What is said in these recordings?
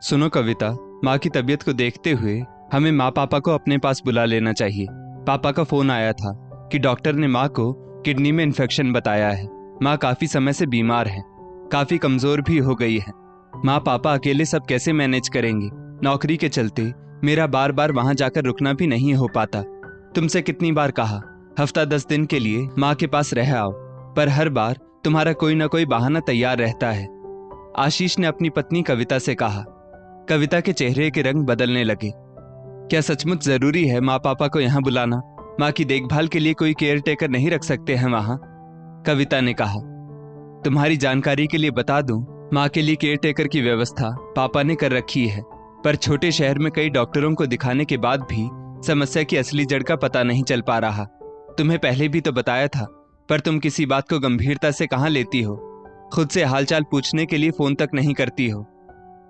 सुनो कविता, माँ की तबीयत को देखते हुए हमें माँ पापा को अपने पास बुला लेना चाहिए। पापा का फोन आया था कि डॉक्टर ने माँ को किडनी में इन्फेक्शन बताया है। माँ काफी समय से बीमार है, काफी कमजोर भी हो गई है। माँ पापा अकेले सब कैसे मैनेज करेंगे? नौकरी के चलते मेरा बार बार वहां जाकर रुकना भी नहीं हो पाता। तुमसे कितनी बार कहा हफ्ता 10 दिन के लिए माँ के पास रह आओ, पर हर बार तुम्हारा कोई ना कोई बहाना तैयार रहता है। आशीष ने अपनी पत्नी कविता से कहा। कविता के चेहरे के रंग बदलने लगे। क्या सचमुच जरूरी है माँ पापा को यहाँ बुलाना? माँ की देखभाल के लिए कोई केयर टेकर नहीं रख सकते हैं वहां? कविता ने कहा। तुम्हारी जानकारी के लिए बता दूं, माँ के लिए केयर टेकर की व्यवस्था पापा ने कर रखी है, पर छोटे शहर में कई डॉक्टरों को दिखाने के बाद भी समस्या की असली जड़ का पता नहीं चल पा रहा। तुम्हें पहले भी तो बताया था, पर तुम किसी बात को गंभीरता से कहाँ लेती हो? खुद से हालचाल पूछने के लिए फोन तक नहीं करती हो।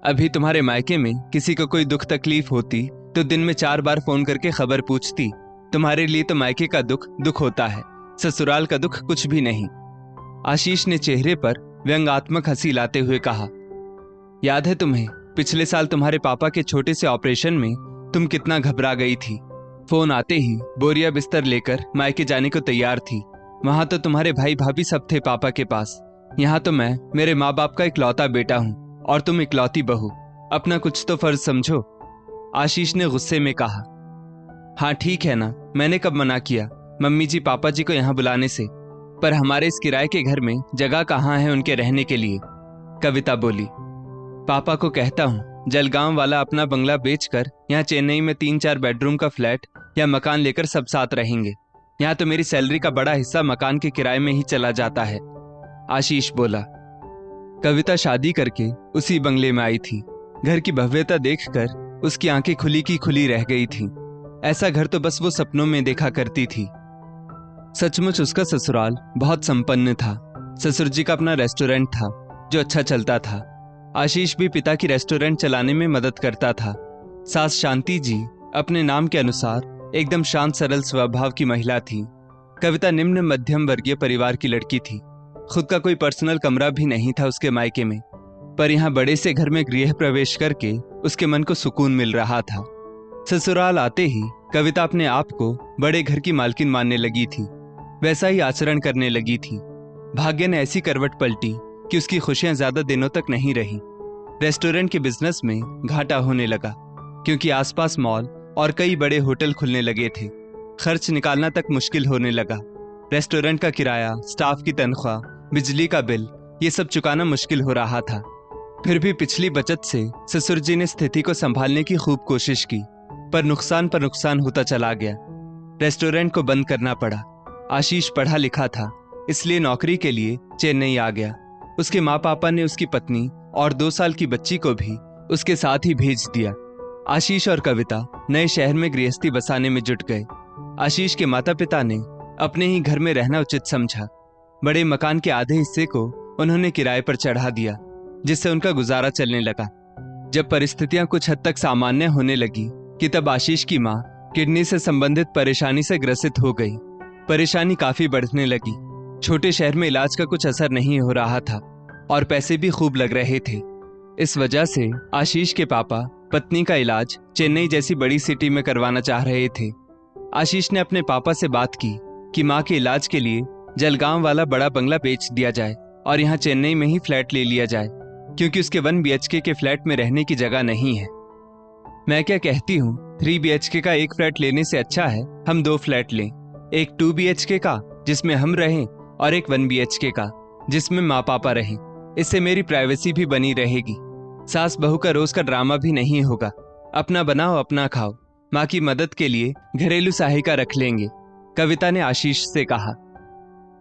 अभी तुम्हारे मायके में किसी को कोई दुख तकलीफ होती तो दिन में 4 बार फोन करके खबर पूछती। तुम्हारे लिए तो मायके का दुख दुख होता है, ससुराल का दुख कुछ भी नहीं। आशीष ने चेहरे पर व्यंग्यात्मक हंसी लाते हुए कहा। याद है तुम्हें पिछले साल तुम्हारे पापा के छोटे से ऑपरेशन में तुम कितना घबरा गई थी? फोन आते ही बोरिया बिस्तर लेकर मायके जाने को तैयार थी। वहां तो तुम्हारे भाई भाभी सब थे पापा के पास। यहाँ तो मैं मेरे माँ बाप का इकलौता बेटा हूँ और तुम इकलौती बहू। अपना कुछ तो फर्ज समझो। आशीष ने गुस्से में कहा। हाँ ठीक है ना, मैंने कब मना किया मम्मी जी पापा जी को यहाँ बुलाने से? पर हमारे इस किराए के घर में जगह कहाँ है उनके रहने के लिए? कविता बोली। पापा को कहता हूँ जलगांव वाला अपना बंगला बेचकर यहाँ चेन्नई में 3-4 बेडरूम का फ्लैट या मकान लेकर सब साथ रहेंगे। यहाँ तो मेरी सैलरी का बड़ा हिस्सा मकान के किराए में ही चला जाता है। आशीष बोला। कविता शादी करके उसी बंगले में आई थी। घर की भव्यता देखकर उसकी आंखें खुली की खुली रह गई थी। ऐसा घर तो बस वो सपनों में देखा करती थी। सचमुच उसका ससुराल बहुत संपन्न था। ससुर जी का अपना रेस्टोरेंट था जो अच्छा चलता था। आशीष भी पिता की रेस्टोरेंट चलाने में मदद करता था। सास शांति जी अपने नाम के अनुसार एकदम शांत सरल स्वभाव की महिला थी। कविता निम्न मध्यम वर्गीय परिवार की लड़की थी। खुद का कोई पर्सनल कमरा भी नहीं था उसके मायके में, पर यहाँ बड़े से घर में गृह प्रवेश करके उसके मन को सुकून मिल रहा था। ससुराल आते ही कविता अपने आप को बड़े घर की मालकिन मानने लगी थी। वैसा ही आचरण करने लगी थी। भाग्य ने ऐसी करवट पलटी कि उसकी खुशियां ज्यादा दिनों तक नहीं रही। रेस्टोरेंट के बिजनेस में घाटा होने लगा क्योंकि आसपास मॉल और कई बड़े होटल खुलने लगे थे। खर्च निकालना तक मुश्किल होने लगा। रेस्टोरेंट का किराया, स्टाफ की तनख्वाह, बिजली का बिल, ये सब चुकाना मुश्किल हो रहा था। फिर भी पिछली बचत से ससुर जी ने स्थिति को संभालने की खूब कोशिश की, पर नुकसान होता चला गया। रेस्टोरेंट को बंद करना पड़ा। आशीष पढ़ा लिखा था, इसलिए नौकरी के लिए चेन्नई आ गया। उसके माँ पापा ने उसकी पत्नी और 2 साल की बच्ची को भी उसके साथ ही भेज दिया। आशीष और कविता नए शहर में गृहस्थी बसाने में जुट गए। आशीष के माता पिता ने अपने ही घर में रहना उचित समझा। बड़े मकान के आधे हिस्से को उन्होंने किराए पर चढ़ा दिया, जिससे उनका गुजारा चलने लगा। जब परिस्थितियां कुछ हद तक सामान्य होने लगी कि तब आशीष की मां किडनी से संबंधित परेशानी से ग्रसित हो गई। परेशानी काफी बढ़ने लगी। छोटे शहर में इलाज का कुछ असर नहीं हो रहा था और पैसे भी खूब लग रहे थे। इस वजह से आशीष के पापा पत्नी का इलाज चेन्नई जैसी बड़ी सिटी में करवाना चाह रहे थे। आशीष ने अपने पापा से बात की कि माँ के इलाज के लिए जलगांव वाला बड़ा बंगला बेच दिया जाए और यहाँ चेन्नई में ही फ्लैट ले लिया जाए, क्योंकि उसके 1 BHK के फ्लैट में रहने की जगह नहीं है। मैं क्या कहती हूँ, 3 BHK का एक फ्लैट लेने से अच्छा है हम 2 फ्लैट लें। एक 2 BHK का जिसमें हम रहें और एक 1 BHK का जिसमें माँ पापा रहें। इससे मेरी प्राइवेसी भी बनी रहेगी। सास बहू का रोज का ड्रामा भी नहीं होगा। अपना बनाओ अपना खाओ। माँ की मदद के लिए घरेलू सहायिका रख लेंगे, कविता ने आशीष से कहा।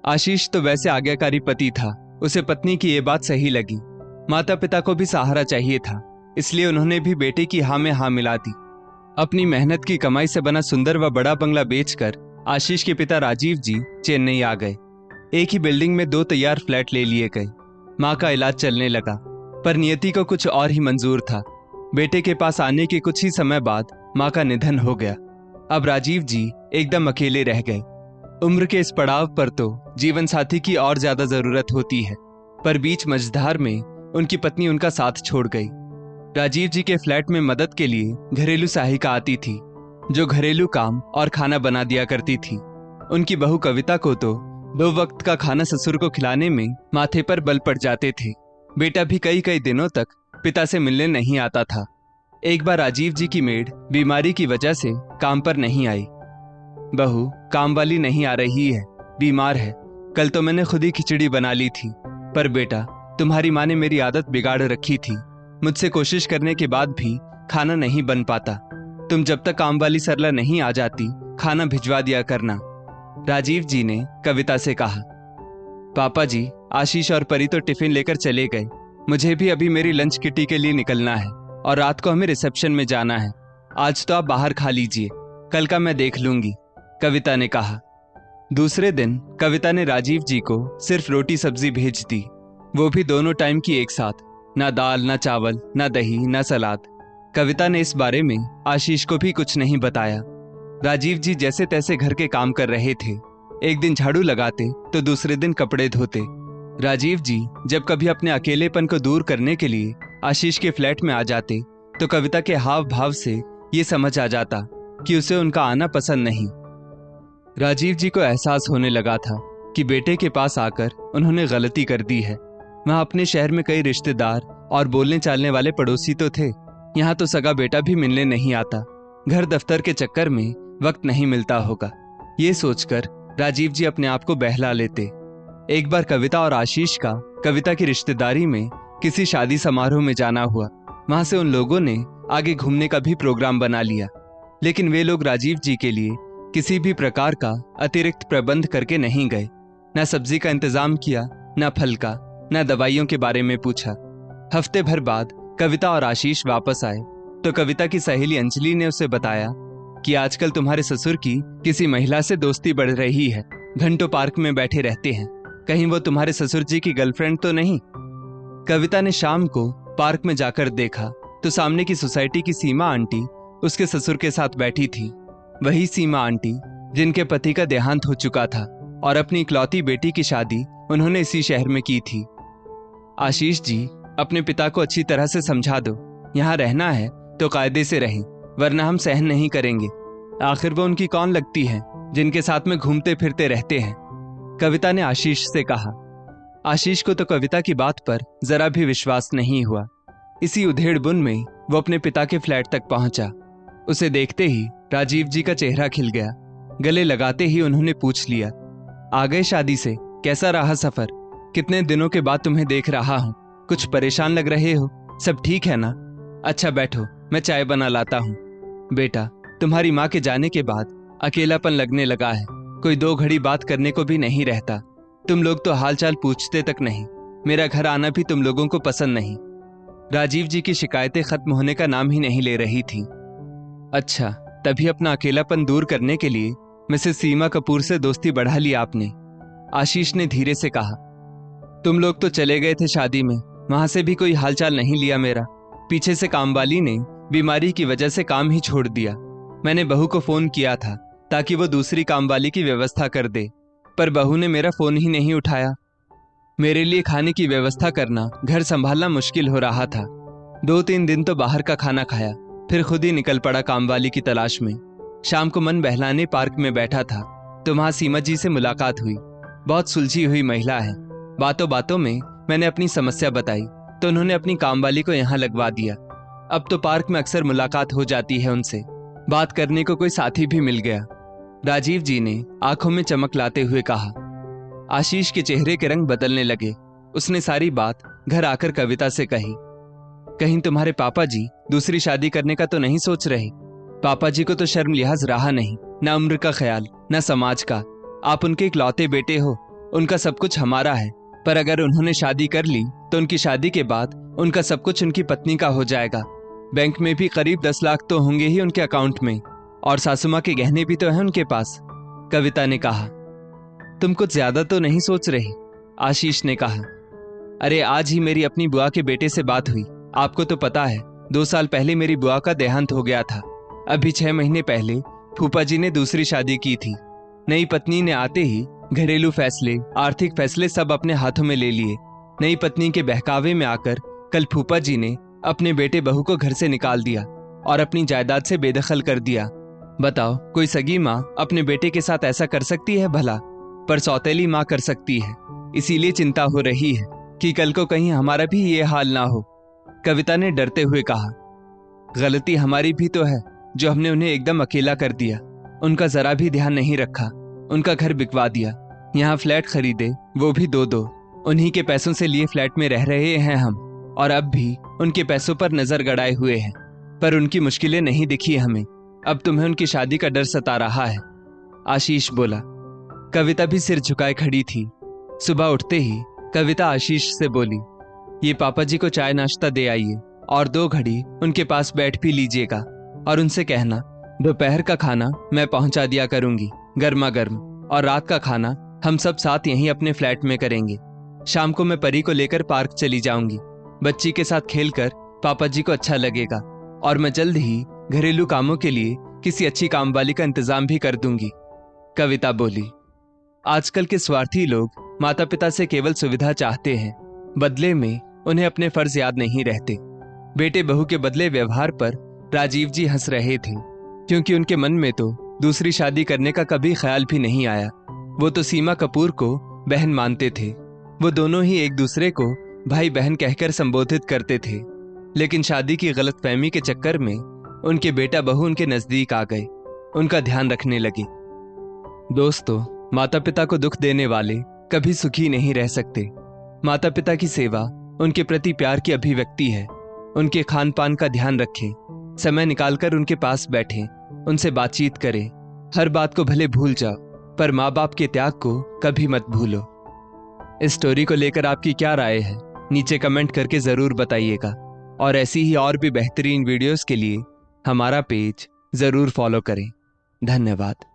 आशीष तो वैसे आज्ञाकारी पति था। उसे पत्नी की ये बात सही लगी। माता पिता को भी सहारा चाहिए था, इसलिए उन्होंने भी बेटे की हाँ में हाँ मिला दी। अपनी मेहनत की कमाई से बना सुंदर व बड़ा बंगला बेचकर आशीष के पिता राजीव जी चेन्नई आ गए। एक ही बिल्डिंग में 2 तैयार फ्लैट ले लिए गए। माँ का इलाज चलने लगा, पर नियति को कुछ और ही मंजूर था। बेटे के पास आने के कुछ ही समय बाद माँ का निधन हो गया। अब राजीव जी एकदम अकेले रह गए। उम्र के इस पड़ाव पर तो जीवन साथी की और ज्यादा जरूरत होती है, पर बीच मझधार में उनकी पत्नी उनका साथ छोड़ गई। राजीव जी के फ्लैट में मदद के लिए घरेलू सहायिका आती थी, जो घरेलू काम और खाना बना दिया करती थी। उनकी बहू कविता को तो 2 वक्त का खाना ससुर को खिलाने में माथे पर बल पड़ जाते थे। बेटा भी कई कई दिनों तक पिता से मिलने नहीं आता था। एक बार राजीव जी की मेड बीमारी की वजह से काम पर नहीं आई। बहू काम वाली नहीं आ रही है, बीमार है। कल तो मैंने खुद ही खिचड़ी बना ली थी, पर बेटा तुम्हारी माँ ने मेरी आदत बिगाड़ रखी थी। मुझसे कोशिश करने के बाद भी खाना नहीं बन पाता। तुम जब तक काम वाली सरला नहीं आ जाती खाना भिजवा दिया करना। राजीव जी ने कविता से कहा। पापा जी, आशीष और परी तो टिफिन लेकर चले गए। मुझे भी अभी मेरी लंच किटी के लिए निकलना है और रात को हमें रिसेप्शन में जाना है। आज तो आप बाहर खा लीजिए, कल का मैं देख लूंगी, कविता ने कहा। दूसरे दिन कविता ने राजीव जी को सिर्फ रोटी सब्जी भेज दी, वो भी दोनों टाइम की एक साथ। ना दाल, ना चावल, ना दही, ना सलाद। कविता ने इस बारे में आशीष को भी कुछ नहीं बताया। राजीव जी जैसे तैसे घर के काम कर रहे थे। एक दिन झाड़ू लगाते तो दूसरे दिन कपड़े धोते। राजीव जी जब कभी अपने अकेलेपन को दूर करने के लिए आशीष के फ्लैट में आ जाते तो कविता के हाव भाव से ये समझ आ जाता कि उसे उनका आना पसंद नहीं। राजीव जी को एहसास होने लगा था कि बेटे के पास आकर उन्होंने गलती कर दी है। वहां अपने शहर में कई रिश्तेदार और बोलने चालने वाले पड़ोसी तो थे, यहाँ तो सगा बेटा भी मिलने नहीं आता। घर दफ्तर के चक्कर में वक्त नहीं मिलता होगा, ये सोचकर राजीव जी अपने आप को बहला लेते। एक बार कविता और आशीष का कविता की रिश्तेदारी में किसी शादी समारोह में जाना हुआ। वहां से उन लोगों ने आगे घूमने का भी प्रोग्राम बना लिया, लेकिन वे लोग राजीव जी के लिए किसी भी प्रकार का अतिरिक्त प्रबंध करके नहीं गए। न सब्जी का इंतजाम किया, न फल का, न दवाइयों के बारे में पूछा। हफ्ते भर बाद कविता और आशीष वापस आए तो कविता की सहेली अंजलि ने उसे बताया कि आजकल तुम्हारे ससुर की किसी महिला से दोस्ती बढ़ रही है। घंटों पार्क में बैठे रहते हैं, कहीं वो तुम्हारे ससुर जी की गर्लफ्रेंड तो नहीं। कविता ने शाम को पार्क में जाकर देखा तो सामने की सोसाइटी की सीमा आंटी उसके ससुर के साथ बैठी थी। वही सीमा आंटी जिनके पति का देहांत हो चुका था और अपनी इकलौती बेटी की शादी उन्होंने इसी शहर में की थी। आशीष जी, अपने पिता को अच्छी तरह से समझा दो, यहाँ रहना है तो कायदे से रहें, वरना हम सहन नहीं करेंगे। आखिर वो उनकी कौन लगती है जिनके साथ में घूमते फिरते रहते हैं, कविता ने आशीष से कहा। आशीष को तो कविता की बात पर जरा भी विश्वास नहीं हुआ। इसी उधेड़-बुन में वो अपने पिता के फ्लैट तक पहुंचा। उसे देखते ही राजीव जी का चेहरा खिल गया। गले लगाते ही उन्होंने पूछ लिया, आ गए शादी से? कैसा रहा सफर? कितने दिनों के बाद तुम्हें देख रहा हूँ, कुछ परेशान लग रहे हो, सब ठीक है ना? अच्छा बैठो, मैं चाय बना लाता हूँ। बेटा, तुम्हारी माँ के जाने के बाद अकेलापन लगने लगा है, कोई 2 घड़ी बात करने को भी नहीं रहता। तुम लोग तो हालचाल पूछते तक नहीं, मेरा घर आना भी तुम लोगों को पसंद नहीं। राजीव जी की शिकायतें खत्म होने का नाम ही नहीं ले रही थी। अच्छा, तभी अपना अकेलापन दूर करने के लिए मिसेस सीमा कपूर से दोस्ती बढ़ा ली आपने, आशीष ने धीरे से कहा। तुम लोग तो चले गए थे शादी में, वहां से भी कोई हालचाल नहीं लिया मेरा। पीछे से कामवाली ने बीमारी की वजह से काम ही छोड़ दिया। मैंने बहू को फोन किया था ताकि वो दूसरी कामवाली की व्यवस्था कर दे, पर बहू ने मेरा फोन ही नहीं उठाया। मेरे लिए खाने की व्यवस्था करना, घर संभालना मुश्किल हो रहा था। 2-3 दिन तो बाहर का खाना खाया, फिर खुद ही निकल पड़ा कामवाली की तलाश में। शाम को मन बहलाने पार्क में बैठा था तो वहां सीमा जी से मुलाकात हुई। बहुत सुलझी हुई महिला है। बातों बातों में मैंने अपनी समस्या बताई तो उन्होंने अपनी कामवाली को यहाँ लगवा दिया। अब तो पार्क में अक्सर मुलाकात हो जाती है उनसे, बात करने को कोई साथी भी मिल गया। राजीव जी ने आंखों में चमक लाते हुए कहा। आशीष के चेहरे के रंग बदलने लगे। उसने सारी बात घर आकर कविता से कही। कहीं तुम्हारे पापा जी दूसरी शादी करने का तो नहीं सोच रहे? पापा जी को तो शर्म लिहाज रहा नहीं, ना उम्र का ख्याल, ना समाज का। आप उनके इकलौते बेटे हो, उनका सब कुछ हमारा है। पर अगर उन्होंने शादी कर ली तो उनकी शादी के बाद उनका सब कुछ उनकी पत्नी का हो जाएगा। बैंक में भी करीब 10 लाख तो होंगे ही उनके अकाउंट में, और सासू माँ के गहने भी तो हैं उनके पास, कविता ने कहा। तुम कुछ ज्यादा तो नहीं सोच रही? आशीष ने कहा। अरे आज ही मेरी अपनी बुआ के बेटे से बात हुई। आपको तो पता है 2 साल पहले मेरी बुआ का देहांत हो गया था। अभी 6 महीने पहले फूफा जी ने दूसरी शादी की थी। नई पत्नी ने आते ही घरेलू फैसले, आर्थिक फैसले सब अपने हाथों में ले लिए। नई पत्नी के बहकावे में आकर कल फूफा जी ने अपने बेटे बहू को घर से निकाल दिया और अपनी जायदाद से बेदखल कर दिया। बताओ, कोई सगी माँ अपने बेटे के साथ ऐसा कर सकती है भला? पर सौतेली माँ कर सकती है। इसीलिए चिंता हो रही है कि कल को कहीं हमारा भी ये हाल ना हो। कविता ने डरते हुए कहा। गलती हमारी भी तो है जो हमने उन्हें एकदम अकेला कर दिया। उनका जरा भी ध्यान नहीं रखा, उनका घर बिकवा दिया, यहाँ फ्लैट खरीदे, वो भी दो दो। उन्हीं के पैसों से लिए फ्लैट में रह रहे हैं हम, और अब भी उनके पैसों पर नजर गड़ाए हुए हैं। पर उनकी मुश्किलें नहीं दिखी हमें। अब तुम्हें उनकी शादी का डर सता रहा है, आशीष बोला। कविता भी सिर झुकाए खड़ी थी। सुबह उठते ही कविता आशीष से बोली, ये पापा जी को चाय नाश्ता दे आइए और 2 घड़ी उनके पास बैठ भी लीजिएगा, और उनसे कहना दोपहर का खाना मैं पहुंचा दिया करूंगी गर्मा गर्म, और रात का खाना हम सब साथ यहीं अपने फ्लैट में करेंगे। शाम को मैं परी को लेकर पार्क चली जाऊंगी। बच्ची के साथ खेलकर पापा जी को अच्छा लगेगा, और मैं जल्द ही घरेलू कामों के लिए किसी अच्छी काम वाली का इंतजाम भी कर दूंगी। कविता बोली, आजकल के स्वार्थी लोग माता पिता से केवल सुविधा चाहते हैं, बदले में उन्हें अपने फर्ज याद नहीं रहते। बेटे बहू के बदले व्यवहार पर राजीव जी हंस रहे थे, क्योंकि उनके मन में तो दूसरी शादी करने का कभी ख्याल भी नहीं आया। वो तो सीमा कपूर को बहन मानते थे। वो दोनों ही एक दूसरे को भाई बहन कहकर संबोधित करते थे, लेकिन शादी की गलतफहमी के चक्कर में उनके बेटा बहू उनके नजदीक आ गए, उनका ध्यान रखने लगे। दोस्तों, माता पिता को दुख देने वाले कभी सुखी नहीं रह सकते। माता पिता की सेवा उनके प्रति प्यार की अभिव्यक्ति है। उनके खान पान का ध्यान रखें, समय निकालकर उनके पास बैठें, उनसे बातचीत करें। हर बात को भले भूल जाओ, पर माँ बाप के त्याग को कभी मत भूलो। इस स्टोरी को लेकर आपकी क्या राय है, नीचे कमेंट करके जरूर बताइएगा, और ऐसी ही और भी बेहतरीन वीडियोस के लिए हमारा पेज जरूर फॉलो करें। धन्यवाद।